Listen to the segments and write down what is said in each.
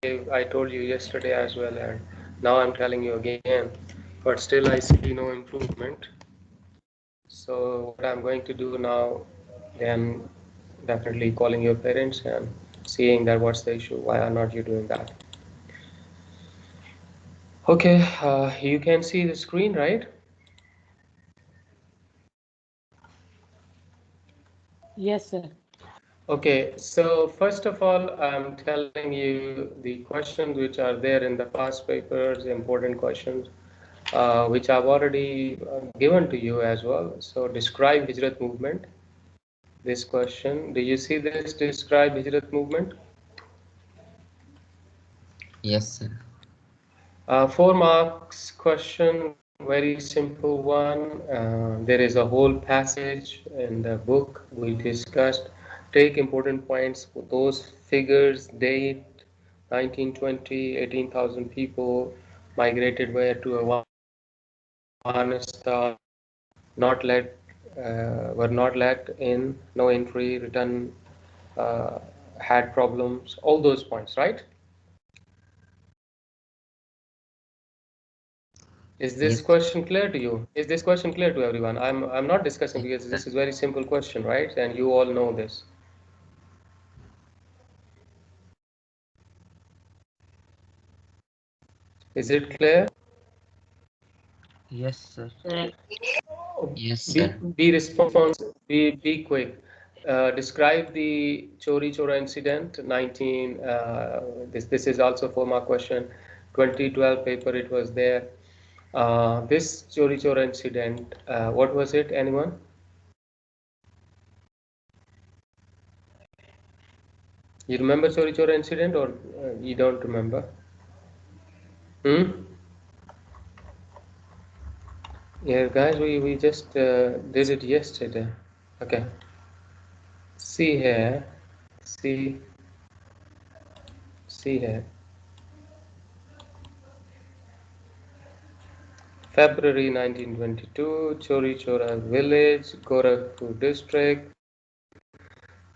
I told you yesterday as well, and now I'm telling you again, but still I see no improvement. So what I'm going to do now, then definitely calling your parents and seeing that what's the issue, why are not you doing that? Okay, you can see the screen, right? Yes, sir. Okay, so first of all, I'm telling you the questions which are there in the past papers, important questions, which I've already given to you as well. So describe Hijrat movement. This question, do you see this? Describe Hijrat movement. Yes, sir. 4 marks question, very simple one. There is a whole passage in the book we discussed. Take important points, those figures, date, 1920, 18,000 people migrated where to Afghanistan, not let, were not let in, no entry, return, uh, had problems, all those points, right? Is this Yes. question clear to you? Is this question clear to everyone? I'm not discussing Yes, because sir. this is very simple question, right? And you all know this. Is it clear? Yes, sir. Yes, Be sir. be responsive. Be quick. Describe the Chorizo incident. 19. This is also 4 mark question. 2012 paper. It was there. This Chorizo incident. What was it? Anyone? You remember Chorizo incident or you don't remember? Hmm? Yeah, guys, we just did it yesterday. Okay. See here. See, see here. February 1922, Chori Chora village, Gorakhpur district.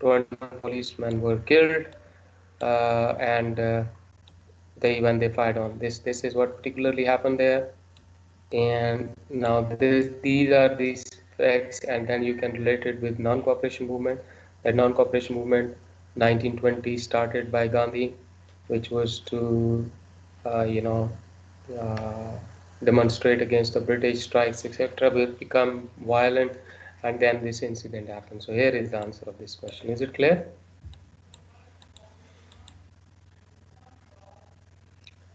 21 policemen were killed, and when they fired on this is what particularly happened there. And now these are these facts, and then you can relate it with non-cooperation movement. That non-cooperation movement, 1920, started by Gandhi, which was to, you know, uh, demonstrate against the British strikes, etc., will become violent, and then this incident happened. So here is the answer of this question. Is it clear?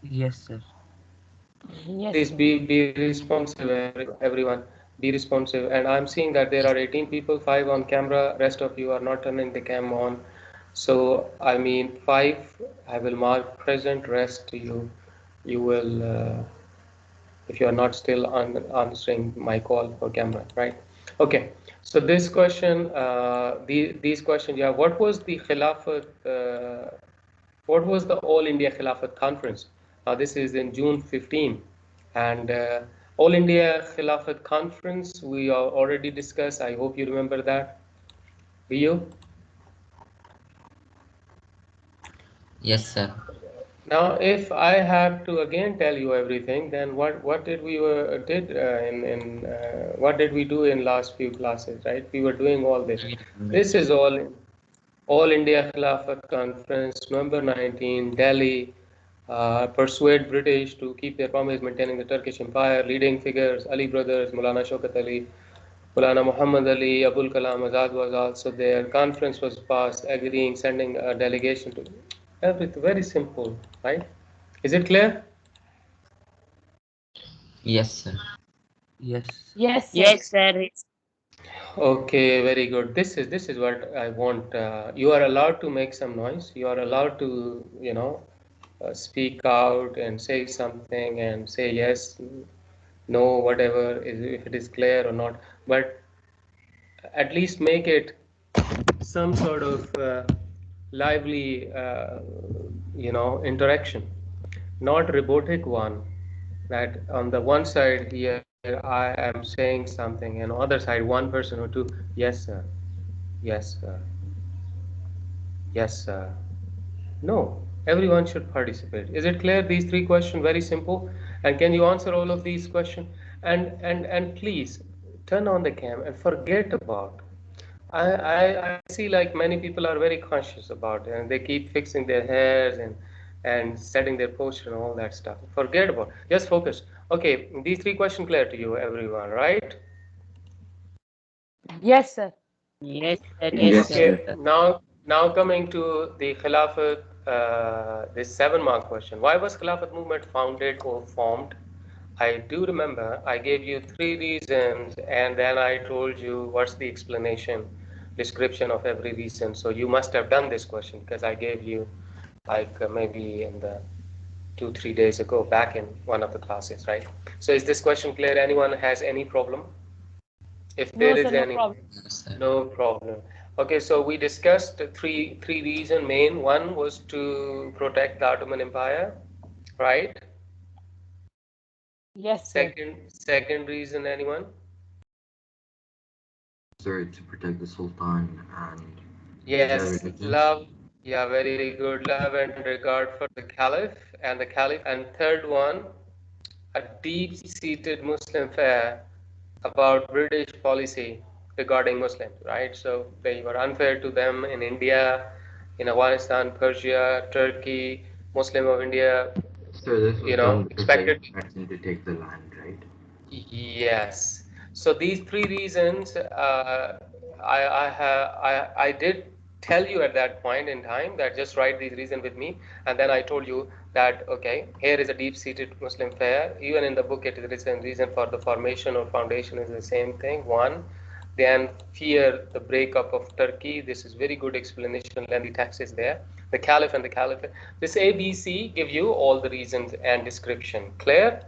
Yes, sir. Yes, Please sir. be responsive, everyone. Be responsive. And I'm seeing that there are 18 people, 5 on camera. Rest of you are not turning the cam on. So I mean 5. I will mark present. Rest you will if you are not still answering my call for camera, right? Okay. So this question, these questions, yeah. What was the Khilafat? What was the All India Khilafat Conference? This is in June 15, and All India Khilafat Conference we already discussed. I hope you remember that. Do you? Yes, sir. Now, if I have to again tell you everything, then what did we did in what did we do in last few classes, right? We were doing all this. I remember. This is all India Khilafat Conference, November 19, Delhi. Persuade British to keep their promise, maintaining the Turkish Empire. Leading figures: Ali brothers, Maulana Shaukat Ali, Maulana Muhammad Ali, Abul Kalam Azad was also there. Conference was passed, agreeing, sending a delegation to everything. Very simple, right? Is it clear? Yes, sir. Yes. Yes, sir. Yes, sir. Okay, very good. This is what I want. You are allowed to make some noise. You are allowed to, speak out and say something and say yes, no, whatever, if it is clear or not. But at least make it some sort of lively, interaction, not robotic one. That on the one side here I am saying something, and on the other side one person or two, yes sir, yes sir, yes sir. No. Everyone should participate. Is it clear? These three questions, very simple. And can you answer all of these questions? And please turn on the cam and forget about. I see like many people are very conscious about it and they keep fixing their hairs and setting their posture and all that stuff. Forget about it. Just focus. Okay, these three questions clear to you, everyone, right? Yes, sir. Yes, sir. Yes, Yes, sir. Okay, sir. now coming to the Khilafat, this 7 mark question. Why was Khilafat movement founded or formed? I do remember I gave you three reasons and then I told you what's the explanation, description of every reason. So you must have done this question because I gave you like maybe in the 2 3 days ago back in one of the classes, right? So is this question clear? Anyone has any problem? If No, there sir, is no any, problem. No, sir. no problem. Okay, so we discussed three reason main. One was to protect the Ottoman Empire, right? Yes, sir. Second reason, anyone? Sir, to protect the Sultan and their Yes, religion. love. Yeah, very good. Love and regard for the Caliph and the Caliph. And third one, a deep-seated Muslim fear about British policy regarding Muslims, right? So they were unfair to them in India, in Afghanistan, Persia, Turkey, Muslim of India, Sir, this was done because they expected. threatened to take the land, right? Yes. So these three reasons, I did tell you at that point in time that just write these reasons with me, and then I told you that okay, here is a deep-seated Muslim fear. Even in the book, it is written reason for the formation or foundation is the same thing. One, then fear the breakup of Turkey. This is very good explanation. Lengthy text is there. The Caliph and the Caliphate. This ABC give you all the reasons and description. Clear?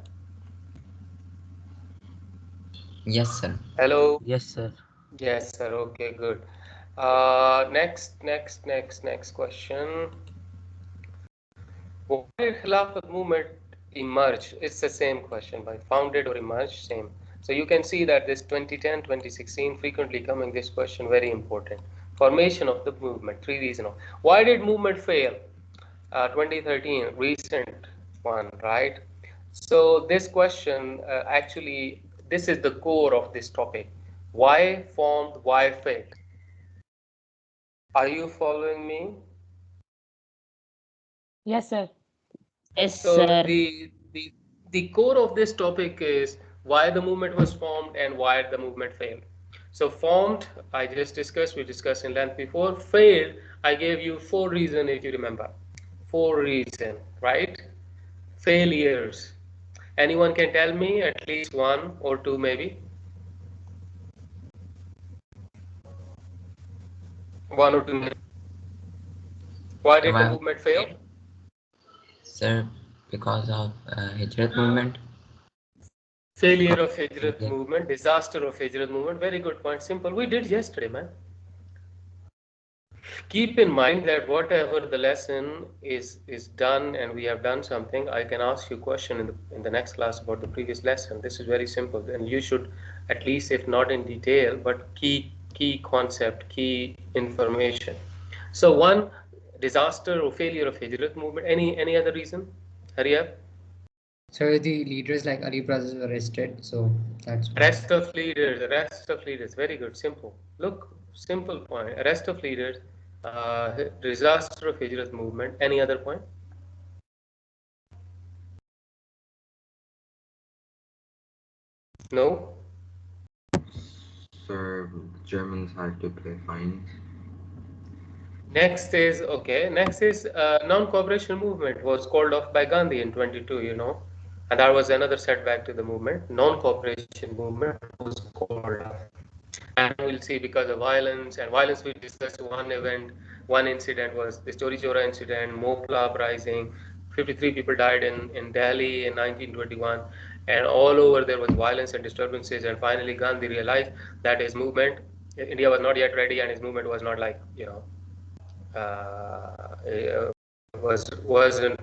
Yes, sir. Hello. Yes, sir. Yes, sir. Okay, good. Next question. Why did Khilafat movement emerge? It's the same question, by founded or emerged, same. So you can see that this 2010, 2016, frequently coming this question, very important. Formation of the movement, three reasons. Why did movement fail? 2013, recent one, right? So this question, actually, this is the core of this topic. Why formed, why failed? Are you following me? Yes, sir. Yes, So sir. the core of this topic is why the movement was formed and why the movement failed. So formed, I just discussed, we discussed in length before. Failed, I gave you four reasons if you remember. Four reasons, right? Failures. Anyone can tell me at least one or two maybe? One or two. Why did the Why was movement fail? sir? Because of Hijrat movement. Failure Because of Hijrat India. movement, disaster of Hijrat movement. Very good point. Simple. We did yesterday, man. Keep in mind that whatever the lesson is done and we have done something, I can ask you a question in the next class about the previous lesson. This is very simple, and you should at least, if not in detail, but key concept, key information. So one, disaster or failure of Hijrat movement. Any other reason? Hurry up. So the leaders like Ali brothers were arrested, so that's why. Arrest of leaders. Very good. Simple. Look, simple point. Arrest of leaders, disaster of Hijrat movement. Any other point? No. Sir, the Germans had to pay fines. Next is okay. Next is non-cooperation movement was called off by Gandhi in 22. And that was another setback to the movement. Non-cooperation movement was called off. And we'll see because of violence and violence we discussed one event, one incident was the Chorizo incident, Mopla uprising. 53 people died in Delhi in 1921, and all over there was violence and disturbances. And finally, Gandhi realized that his movement, India was not yet ready, and his movement was not like wasn't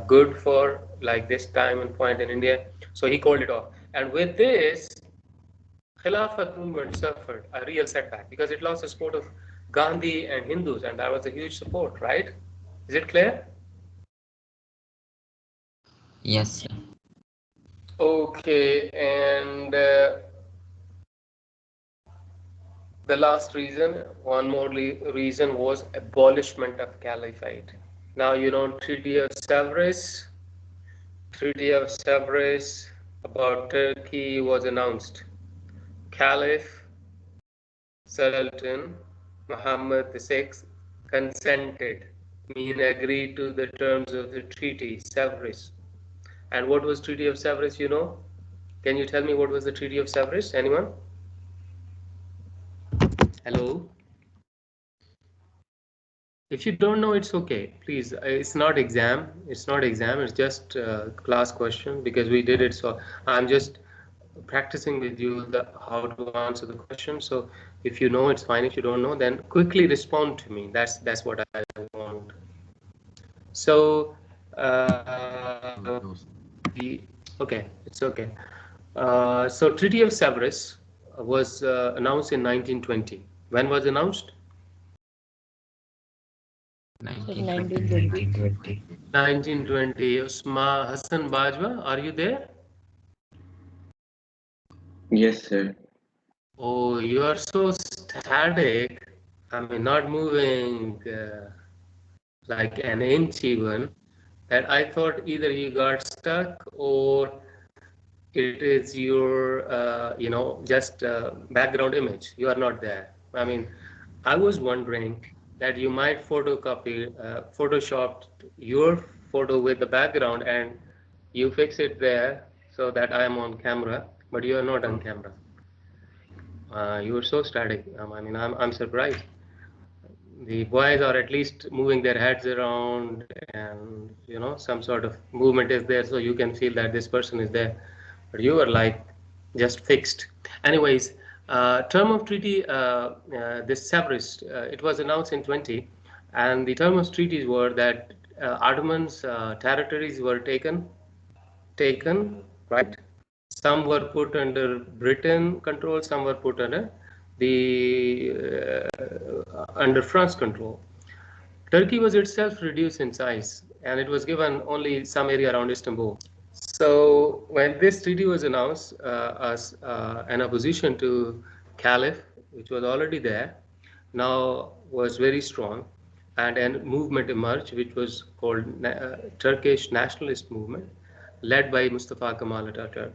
good for like this time and point in India. So he called it off, and with this Khilafat movement suffered a real setback because it lost the support of Gandhi and Hindus, and that was a huge support, right? Is it clear? Yes, sir. Okay, and the last reason, one more reason was abolishment of caliphate. Now you know Treaty of Severus about Turkey was announced. Caliph Sultan Muhammad VI consented, mean agreed to the terms of the treaty, Severus. And what was Treaty of Severus, you know? Can you tell me what was the Treaty of Severus? Anyone? Hello? If you don't know, it's okay. Please, it's not exam. It's not exam. It's just class question because we did it. So I'm just practicing with you how to answer the question. So if you know, it's fine. If you don't know, then quickly respond to me. That's what I want. So No, the okay, it's okay. So Treaty of Severus was announced in 1920. When was announced? 1920. 1920. 1920. Usma Hassan Bajwa, are you there? Yes, sir. Oh, you are so static. I mean, not moving like an inch even. That I thought either you got stuck or it is your, just background image. You are not there. I mean, I was wondering that you might photoshopped your photo with the background and you fix it there so that I am on camera, but you are not on camera. You are so static. I'm surprised. The boys are at least moving their heads around, and some sort of movement is there, so you can feel that this person is there. But you are like just fixed. Anyways, term of treaty, this Severus, it was announced in 20, and the term of treaties were that Ottoman's territories were taken, right? Some were put under Britain control, some were put under France control. Turkey was itself reduced in size, and it was given only some area around Istanbul. So when this treaty was announced, as an opposition to Caliph, which was already there, now was very strong, and a movement emerged, which was called Turkish Nationalist movement, led by Mustafa Kemal Atatürk.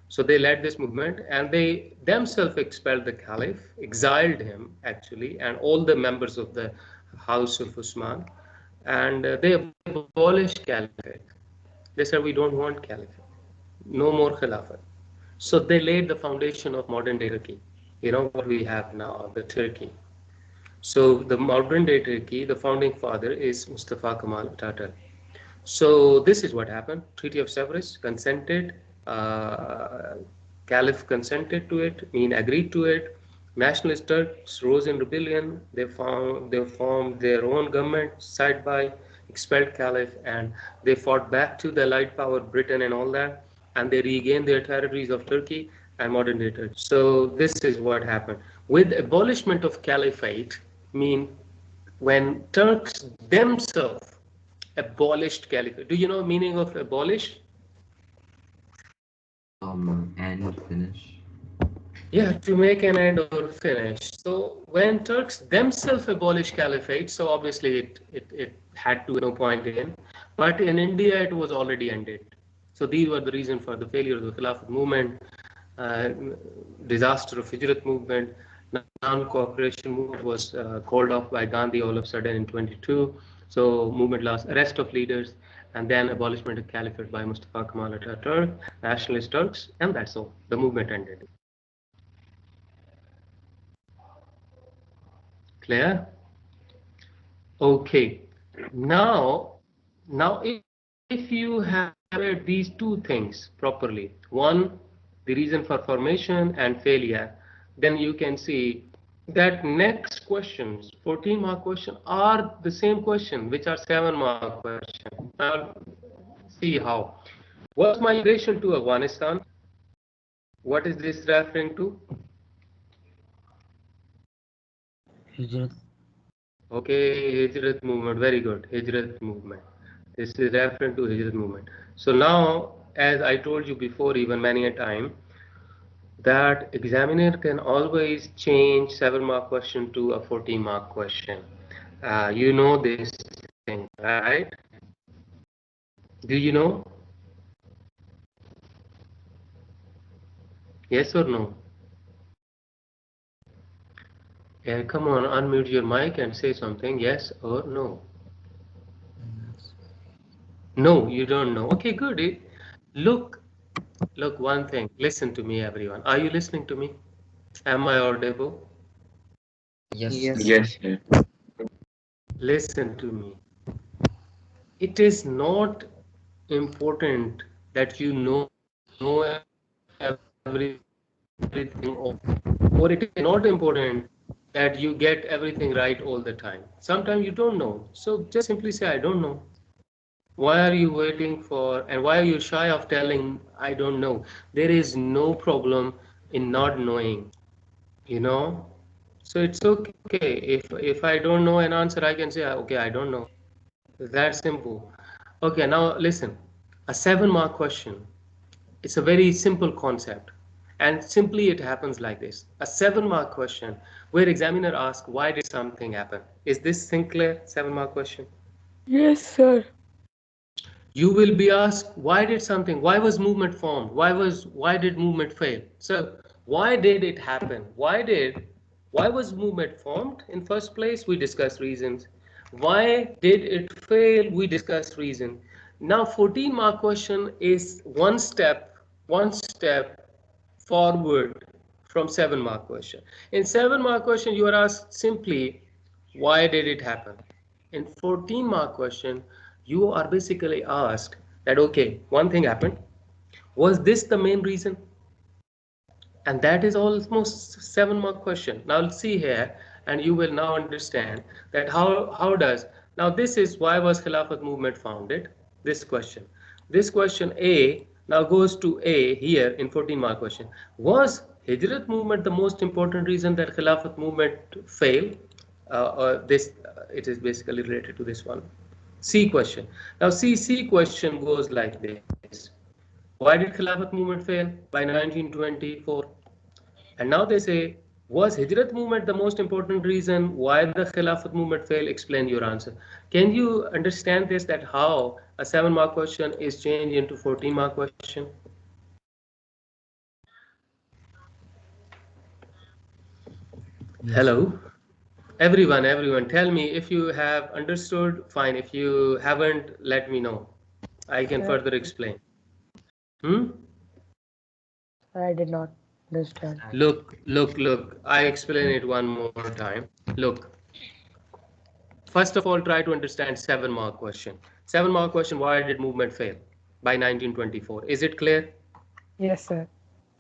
So they led this movement, and they themselves expelled the Caliph, exiled him actually, and all the members of the House of Usman, and they abolished Caliphate. They said, we don't want Caliphate, no more Khilafat. So they laid the foundation of modern day Turkey. You know what we have now, the Turkey. So the modern day Turkey, the founding father is Mustafa Kemal Atatürk. So this is what happened. Treaty of Severus consented, uh, Caliph consented to it, mean agreed to it. Nationalist Turks rose in rebellion. They formed their own government side by, expelled Caliph, and they fought back to the Allied power, Britain and all that, and they regained their territories of Turkey and modern day Turkey. So this is what happened. With abolishment of Caliphate, mean when Turks themselves abolished caliphate. Do you know meaning of abolish? and finish. Yeah, to make an end or finish. So when Turks themselves abolished caliphate, so obviously it had to no point in, but in India it was already ended. So these were the reason for the failure of the Khalifat movement, uh, disaster of Hijrat movement. Non-cooperation movement was called off by Gandhi all of a sudden in 22. So movement lost arrest of leaders, and then abolishment of caliphate by Mustafa Kemal Atatürk, nationalist Turks, and that's all. The movement ended. Clear? Okay. Now, if you have read these two things properly, one, the reason for formation and failure, then you can see that next questions, 14-mark question, are the same question, which are 7-mark question. Now, see how. What's migration to Afghanistan? What is this referring to? Hijrat. Okay, Hijrat movement, very good. Hijrat movement. This is referring to Hijrat movement. So now, as I told you before, even many a time, that examiner can always change 7 mark question to a 14-mark question. You know this thing, right? Do you know? Yes or no? Yeah, come on, unmute your mic and say something, yes or no. No, you don't know. Okay, good. Look, look, one thing. Listen to me, everyone. Are you listening to me? Am I audible? Yes, sir. Yes. Yes, sir. Listen to me. It is not important that you know everything, or it is not important that you get everything right all the time. Sometimes you don't know. So just simply say, I don't know. Why are you waiting for, and why are you shy of telling, I don't know? There is no problem in not knowing, you know? So it's okay. If I don't know an answer, I can say, okay, I don't know. That simple. Okay, now listen. A 7 mark question. It's a very simple concept. And simply it happens like this. A 7 mark question where examiner asks, why did something happen? Is this thing clear? 7 mark question. Yes, sir. You will be asked, why did something, why was movement formed? Why did movement fail? So why did it happen? Why was movement formed in first place? We discuss reasons. Why did it fail? We discuss reason. Now 14 mark question is one step forward from 7 mark question. In 7 mark question, you are asked simply, why did it happen? In 14 mark question, you are basically asked that, okay, one thing happened. Was this the main reason? And that is almost 7 mark question. Now let's see here, and you will now understand that how does, now this is why was Khilafat movement founded? This question A now goes to A here in 14 mark question. Was Hijrat movement the most important reason that Khilafat movement failed? It is basically related to this one. C question. Now C question goes like this. Why did Khilafat movement fail by 1924? And now they say, was Hijrat movement the most important reason why the Khilafat movement failed? Explain your answer. Can you understand this, that how a 7 mark question is changed into 14 mark question? Yes, sir. Hello? Everyone, tell me if you have understood, fine. If you haven't, let me know. I can Sir, further explain. Hmm? I did not understand. Look. I explain it one more time. Look, first of all, try to understand 7 mark question. 7 mark question, why did movement fail by 1924? Is it clear? Yes, sir.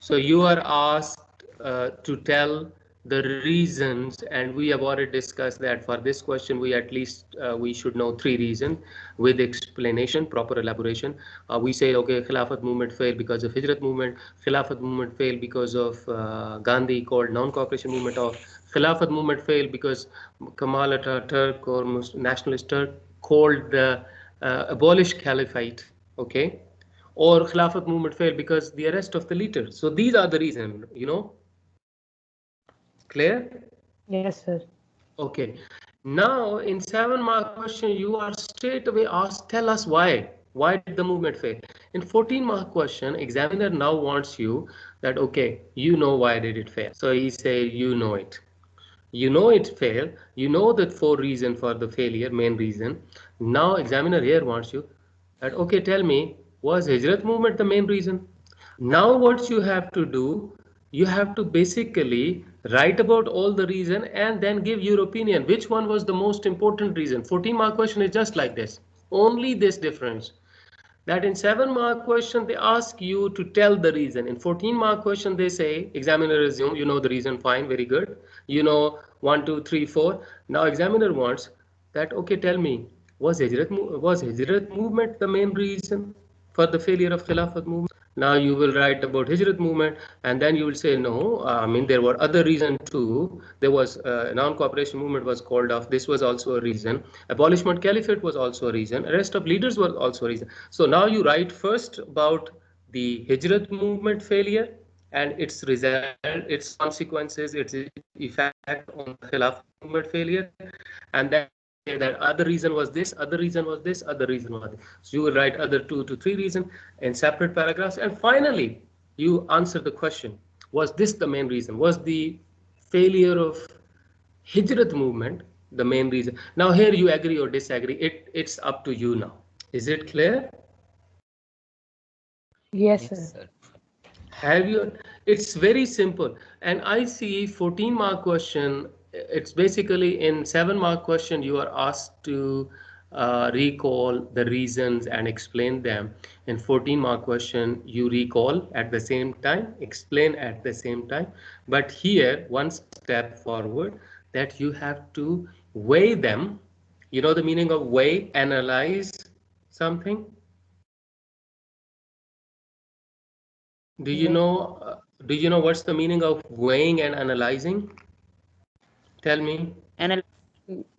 So you are asked to tell the reasons, and we have already discussed that for this question, we should know 3 reasons with explanation, proper elaboration. We say, okay, Khilafat movement failed because of Hijrat movement. Khilafat movement failed because of Gandhi called non-cooperation movement, or Khilafat movement failed because Kamal Turk or nationalist Turk called the abolished Caliphate. Okay, or Khilafat movement failed because the arrest of the leader. So these are the reason, clear? Yes, sir. Okay. Now in 7 mark question, you are straight away asked, tell us why. Why did the movement fail? In 14 mark question, examiner now wants you that, okay, you know why did it fail. So he say, you know it. You know it failed. You know that 4 reason for the failure, main reason. Now examiner here wants you that, okay, tell me, was Hijrat movement the main reason? Now what you have to do, you have to basically write about all the reason and then give your opinion. Which one was the most important reason? 14 mark question is just like this. Only this difference, that in 7 mark question they ask you to tell the reason. In 14 mark question they say, examiner assume you know the reason, fine, very good, you know 1 2 3 4. Now examiner wants that, okay, tell me, was Hijrat movement the main reason for the failure of Khilafat movement? Now you will write about Hijrat movement, and then you will say no. I mean, there were other reasons too. There was non-cooperation movement was called off. This was also a reason. Abolishment Caliphate was also a reason. Arrest of leaders was also a reason. So now you write first about the Hijrat movement failure and its result, its consequences, its effect on the Khilafat movement failure, and then you say that other reason was this, other reason was this, other reason was this. So you will write other 2 to 3 reasons in separate paragraphs, and finally you answer the question: was this the main reason? Was the failure of Hijrat movement the main reason? Now here you agree or disagree. It's up to you now. Is it clear? Yes, Yes, sir. sir. Have you? It's very simple. And I see 14 mark question. It's basically in 7 mark question, you are asked to recall the reasons and explain them. In 14 mark question, you recall at the same time, explain at the same time. But here, one step forward, that you have to weigh them. You know the meaning of weigh, analyze something. Do you Yes. know do you know what's the meaning of weighing and analyzing? Tell me.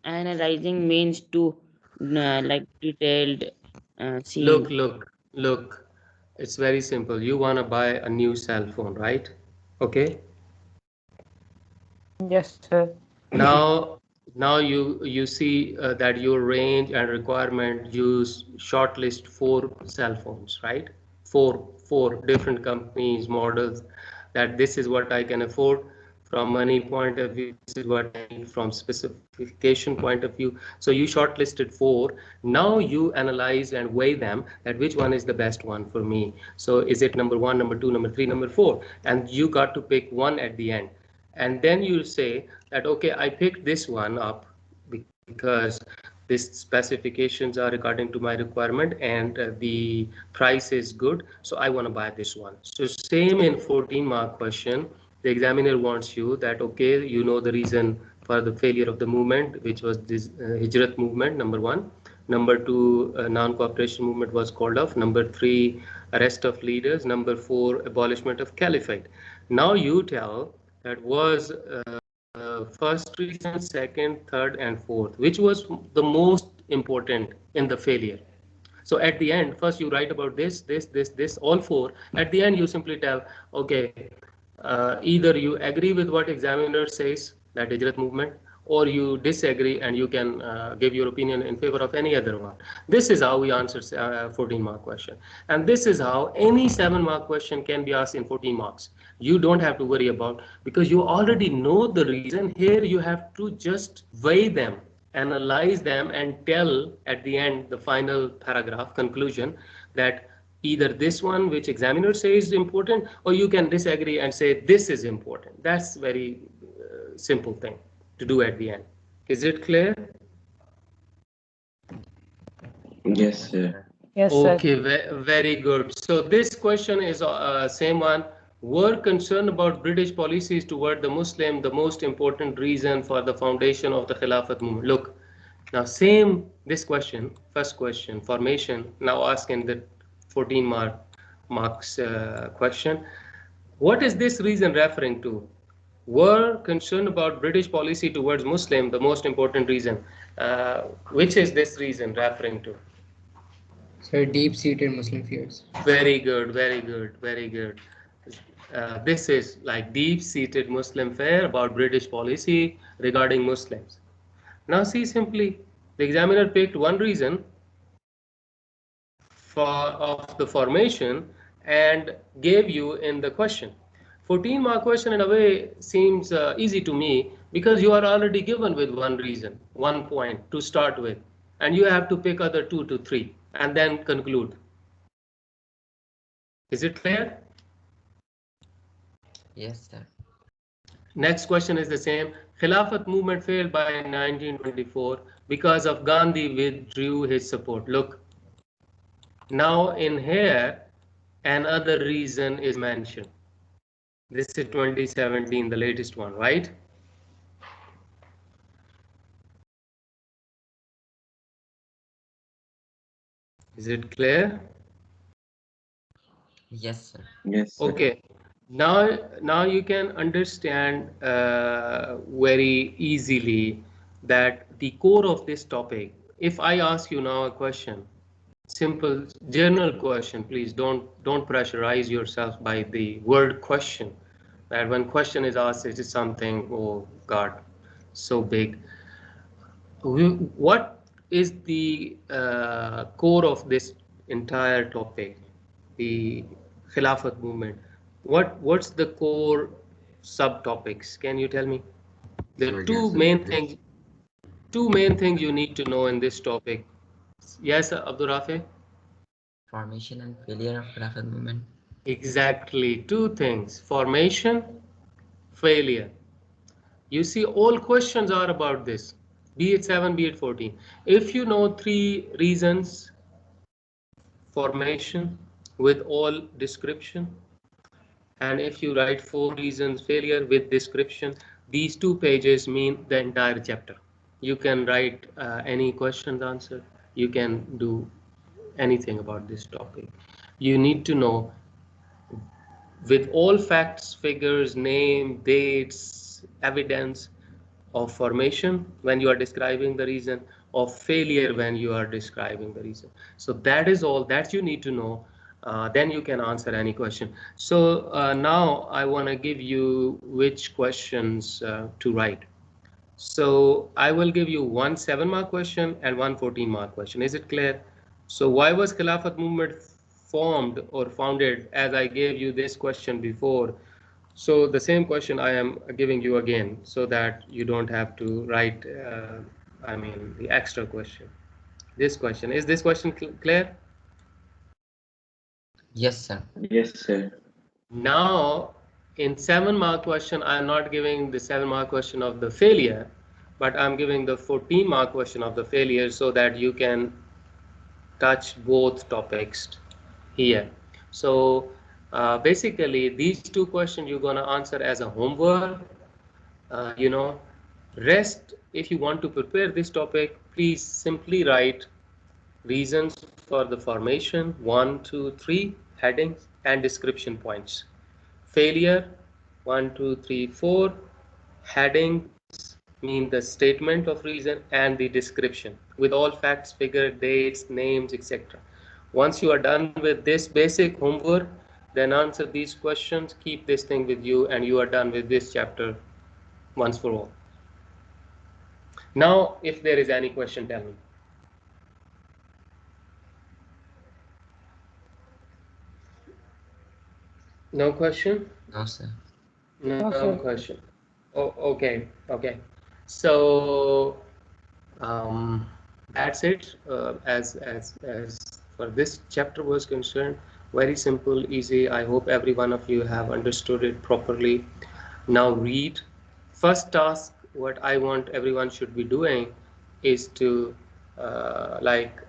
Analyzing means to like detailed Look, seeing. look, look. It's very simple. You want to buy a new cell phone, right? Okay. Yes, sir. Now, now you see that your range and requirement use shortlist 4 cell phones, right? Four different companies, models. That this is what I can afford from money point of view. This is what I need from specification point of view. So you shortlisted 4. Now you analyze and weigh them. That which one is the best one for me. So is it number 1, number 2, number 3, number 4, and you got to pick one at the end, and then you say that okay, I picked this one up because these specifications are according to my requirement, and the price is good, so I want to buy this one. So same in 14 mark question, the examiner wants you that okay, you know the reason for the failure of the movement, which was this Hijrat movement, number 1. Number 2, non-cooperation movement was called off. Number 3, arrest of leaders. Number 4, abolishment of caliphate. Now you tell that was first reason, second, third, and fourth, which was the most important in the failure. So at the end, first you write about this, all 4. At the end, you simply tell, okay, either you agree with what examiner says, that Hijrat movement, or you disagree and you can give your opinion in favor of any other one. This is how we answer 14 mark question. And this is how any 7 mark question can be asked in 14 marks. You don't have to worry about, because you already know the reason. Here you have to just weigh them, analyze them, and tell at the end the final paragraph conclusion that either this one which examiner says is important, or you can disagree and say this is important. That's very simple thing to do at the end. Is it clear? Yes, Yes, sir. sir. Yes, sir. Okay, very good. So this question is same one. Were concern about British policies toward the Muslim the most important reason for the foundation of the Khilafat movement? Look, now same this question, first question, formation. Now ask in the 14 marks question. What is this reason referring to? Were concern about British policy towards Muslim the most important reason? Which is this reason referring to? So deep-seated Muslim fears. Very good, very good, very good. This is like deep-seated Muslim fear about British policy regarding Muslims. Now see simply, the examiner picked one reason for of the formation and gave you in the question. 14 mark question in a way seems easy to me, because you are already given with one reason, one point to start with, and you have to pick other 2 to 3 and then conclude. Is it clear? Yes, sir. Next question is the same. Khilafat movement failed by 1924 because of Gandhi withdrew his support. Look, now in here, another reason is mentioned. This is 2017, the latest one, right? Is it clear? Yes, sir. Yes, sir. Okay. Now you can understand very easily that the core of this topic. If I ask you now a question, simple general question, please don't pressurize yourself by the word question. That when question is asked, it is something, oh God, so big. What is the core of this entire topic, the Khilafat movement? What's the core subtopics? Can you tell me? The So yes, sir. This two main things you need to know in this topic. Yes, Abdul Rafi? Formation and failure of Khalifat movement. Exactly, two things: formation, failure. You see, all questions are about this, be it 7, be it 14. If you know three reasons, formation with all description, and if you write four reasons failure with description, these 2 pages mean the entire chapter. You can write any questions answer, you can do anything about this topic. You need to know with all facts, figures, name, dates, evidence of formation when you are describing the reason, of failure when you are describing the reason. So that is all that you need to know. Then you can answer any question. So now I want to give you which questions to write. So I will give you one 7 mark question and one 14 mark question. Is it clear? So why was Khilafat movement formed or founded? As I gave you this question before, so the same question I am giving you again, so that you don't have to write, I mean, the extra question. This question, is this question clear? Yes, sir. yes, sir. Now, in 7 mark question, I am not giving the 7 mark question of the failure, but I'm giving the 14 mark question of the failure so that you can touch both topics here. So basically, these two questions you're gonna answer as a homework. You know, rest, if you want to prepare this topic, please simply write reasons for the formation, 1, 2, 3, headings and description points. Failure, 1, 2, 3, 4, headings mean the statement of reason and the description with all facts, figure, dates, names, etc. Once you are done with this basic homework, then answer these questions, keep this thing with you, and you are done with this chapter once for all. Now, if there is any question, tell me. No question? No, sir. No No, sir. question. Oh, okay. So that's it. As for this chapter was concerned, very simple, easy. I hope every one of you have understood it properly. Now read. First task, what I want everyone should be doing is to like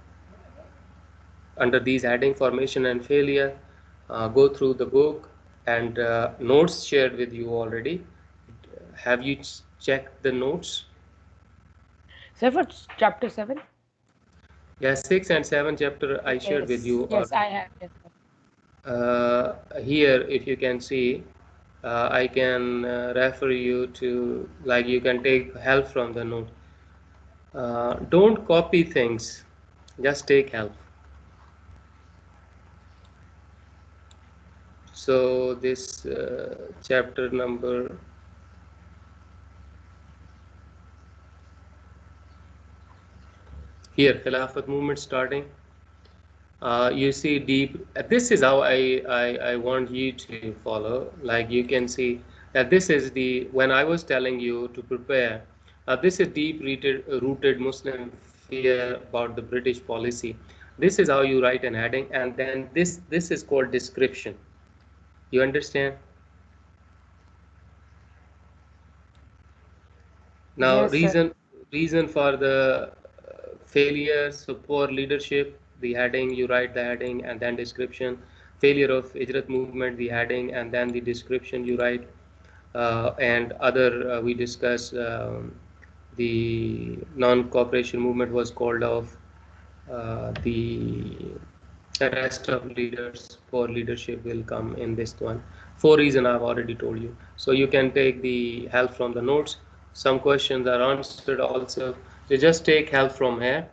under these heading formation and failure, go through the book and notes shared with you already. Have you checked the notes? Sir, for chapter 7? Yeah, 6 and 7 chapter I shared with Yes. you Yes, I already. have. Yes, sir. Here, if you can see, I can refer you to, like, you can take help from the note. Don't copy things, just take help. So this chapter number, here, Khilafat movement starting. You see deep, this is how I want you to follow. Like you can see that this is the, when I was telling you to prepare, this is deep rooted Muslim fear about the British policy. This is how you write an heading, and then this is called description. You understand? Now, Yes, sir. reason for the failure, so poor leadership, the heading, you write the heading and then description. Failure of Hijrat movement, the heading and then the description you write. And other, we discuss the non-cooperation movement was called off. The The rest of leaders for leadership will come in this one. For reason I've already told you. So you can take the help from the notes. Some questions are answered also. So just take help from here.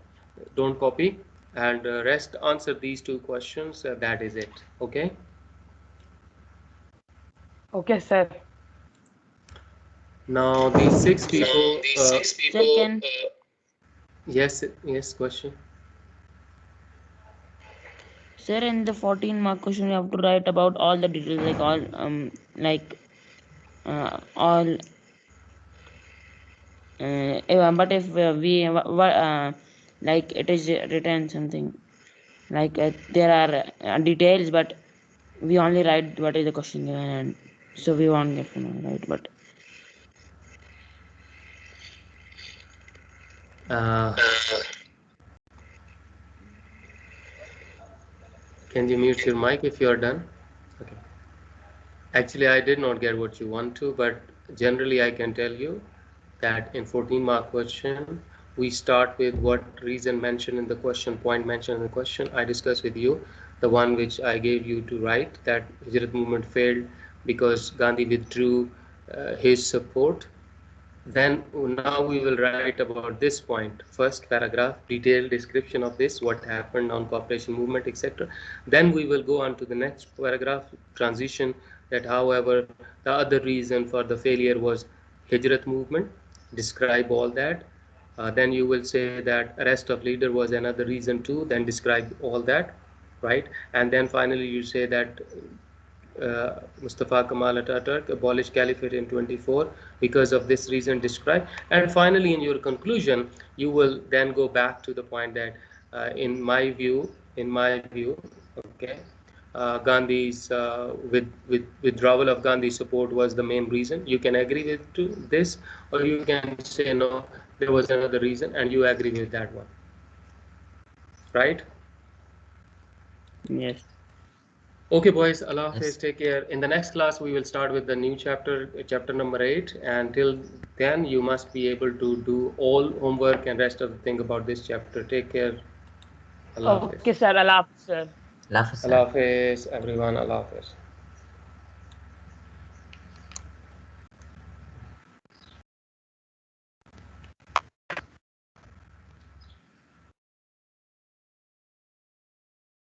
Don't copy. And rest answer these two questions. That is it. Okay. Okay, sir. Now these six people. Sir, can Yes. Question. sir, in the 14 mark question you have to write about all the details, like all all but if we like it is written something like there are details, but we only write what is the question given, and so we won't get to know, right? But Uh, can you mute your mic if you are done? Okay. Actually, I did not get what you want to, but generally I can tell you that in 14 mark question, we start with what reason mentioned in the question, point mentioned in the question. I discussed with you the one which I gave you to write, that Hijrat movement failed because Gandhi withdrew his support. Then now we will write about this point. First paragraph, detailed description of this, what happened on cooperation movement, etc. Then we will go on to the next paragraph, transition, that however the other reason for the failure was Hijrat movement. Describe all that. Then you will say that arrest of leader was another reason too. Then describe all that, right? And then finally you say that Mustafa Kemal Ataturk abolished Caliphate in 24 because of this reason described. And finally, in your conclusion, you will then go back to the point that, in my view, okay, Gandhi's withdrawal of Gandhi's support was the main reason. You can agree with this, or you can say no, there was another reason, and you agree with that one, right? yes, Okay, boys, Allah Hafiz, Yes. take care. In the next class, we will start with the new chapter, chapter number 8. And till then, you must be able to do all homework and rest of the thing about this chapter. Take care. Allah Hafiz. Okay, sir. Allah Hafiz, sir. Laugh, Allah sir. Hafiz, everyone. Allah Hafiz.